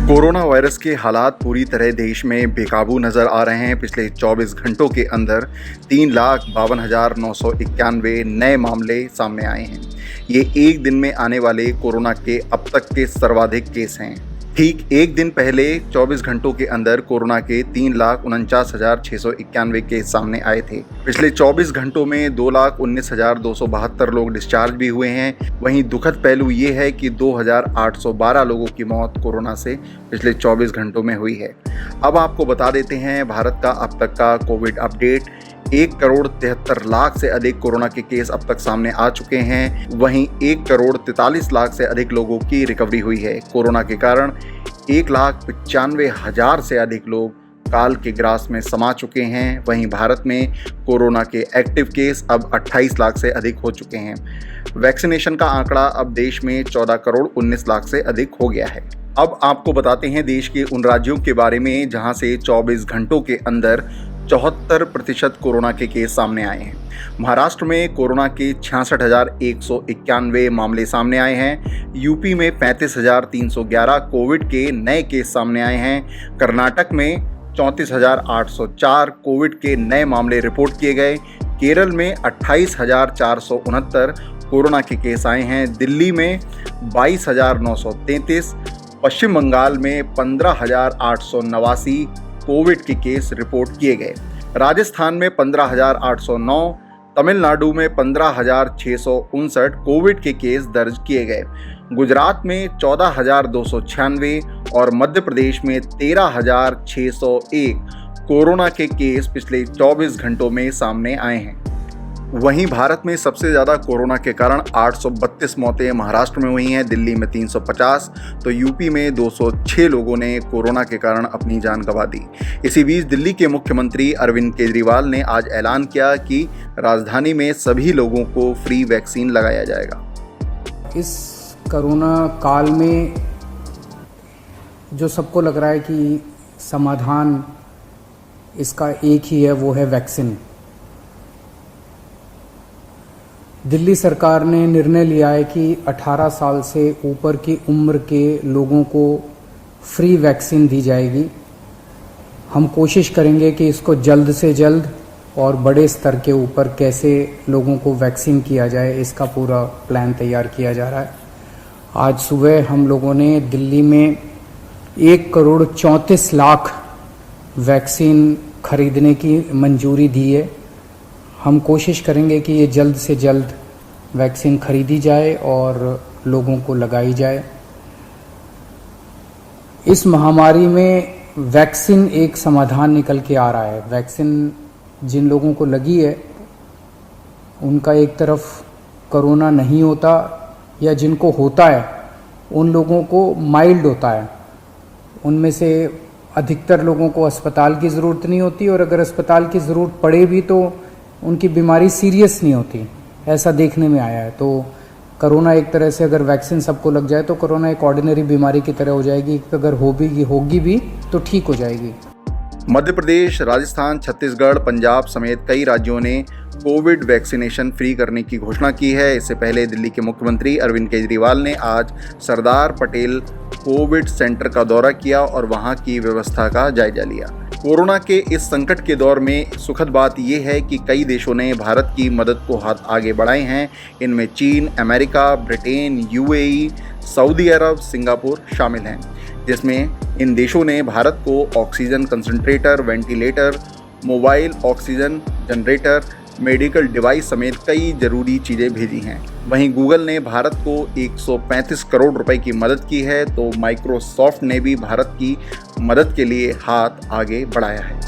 Corona virus के हालात पूरी तरह देश में बेकाबू नजर आ रहे हैं। पिछले 24 घंटों के अंदर 3,52,991 नए मामले सामने आए हैं। ये एक दिन में आने वाले कोरोना के अब तक के सर्वाधिक केस हैं। ठीक एक दिन पहले 24 घंटों के अंदर कोरोना के 3,49,691 केस सामने आए थे। पिछले 24 घंटों में 2,19,272 लोग डिस्चार्ज भी हुए हैं। वहीं दुखद पहलू ये है कि 2,812 लोगों की मौत कोरोना से पिछले 24 घंटों में हुई है। अब आपको बता देते हैं भारत का अब तक का कोविड अपडेट। 1,73,00,000 से अधिक कोरोना के केस अब तक सामने आ चुके हैं। वहीं 1,43,00,000 से अधिक लोगों की रिकवरी हुई है। कोरोना के कारण 1,95,000 से अधिक लोग काल के ग्रास में समा चुके हैं। वहीं भारत में कोरोना के एक्टिव केस अब 28 लाख से अधिक हो चुके हैं। वैक्सीनेशन का आंकड़ा अब देश में 14,19,00,000 से अधिक हो गया है। अब आपको बताते हैं देश के उन राज्यों के बारे में जहां से 24 घंटों के अंदर 74% कोरोना के केस सामने आए हैं। महाराष्ट्र में कोरोना के 66,191 मामले सामने आए हैं। यूपी में 35,311 कोविड के नए केस सामने आए हैं। कर्नाटक में 34,804 कोविड के नए मामले रिपोर्ट किए गए। केरल में 28,469 कोरोना के केस आए हैं। दिल्ली में 22,933, पश्चिम बंगाल में 15,889 कोविड के केस रिपोर्ट किए गए। राजस्थान में 15,809, तमिलनाडु में 15,659 कोविड के केस दर्ज किए गए। गुजरात में 14,296 और मध्य प्रदेश में 13,601 कोरोना के केस पिछले 24 घंटों में सामने आए हैं। वहीं भारत में सबसे ज़्यादा कोरोना के कारण 832 मौतें महाराष्ट्र में हुई हैं। दिल्ली में 350 तो यूपी में 206 लोगों ने कोरोना के कारण अपनी जान गंवा दी। इसी बीच दिल्ली के मुख्यमंत्री अरविंद केजरीवाल ने आज ऐलान किया कि राजधानी में सभी लोगों को फ्री वैक्सीन लगाया जाएगा। इस कोरोना काल में जो सबको लग रहा है कि समाधान इसका एक ही है, वो है वैक्सीन। दिल्ली सरकार ने निर्णय लिया है कि 18 साल से ऊपर की उम्र के लोगों को फ्री वैक्सीन दी जाएगी। हम कोशिश करेंगे कि इसको जल्द से जल्द और बड़े स्तर के ऊपर कैसे लोगों को वैक्सीन किया जाए, इसका पूरा प्लान तैयार किया जा रहा है। आज सुबह हम लोगों ने दिल्ली में 1,34,00,000 वैक्सीन खरीदने की मंजूरी दी है। हम कोशिश करेंगे कि ये जल्द से जल्द वैक्सीन खरीदी जाए और लोगों को लगाई जाए। इस महामारी में वैक्सीन एक समाधान निकल के आ रहा है। वैक्सीन जिन लोगों को लगी है उनका एक तरफ कोरोना नहीं होता, या जिनको होता है उन लोगों को माइल्ड होता है। उनमें से अधिकतर लोगों को अस्पताल की ज़रूरत नहीं होती, और अगर अस्पताल की ज़रूरत पड़े भी तो उनकी बीमारी सीरियस नहीं होती, ऐसा देखने में आया है। तो कोरोना एक तरह से अगर वैक्सीन सबको लग जाए तो कोरोना एक ऑर्डिनरी बीमारी की तरह हो जाएगी। अगर होगी भी तो ठीक हो जाएगी। मध्य प्रदेश, राजस्थान, छत्तीसगढ़, पंजाब समेत कई राज्यों ने कोविड वैक्सीनेशन फ्री करने की घोषणा की है। इससे पहले दिल्ली के मुख्यमंत्री अरविंद केजरीवाल ने आज सरदार पटेल कोविड सेंटर का दौरा किया और वहां की व्यवस्था का जायजा लिया। कोरोना के इस संकट के दौर में सुखद बात यह है कि कई देशों ने भारत की मदद को हाथ आगे बढ़ाए हैं। इनमें चीन, अमेरिका, ब्रिटेन, यूएई, सऊदी अरब, सिंगापुर शामिल हैं, जिसमें इन देशों ने भारत को oxygen concentrator, ventilator, mobile oxygen generator, medical device समेत कई जरूरी चीज़ें भेजी हैं। वहीं गूगल ने भारत को 135 करोड़ रुपए की मदद की है, तो माइक्रोसॉफ्ट ने भी भारत की मदद के लिए हाथ आगे बढ़ाया है।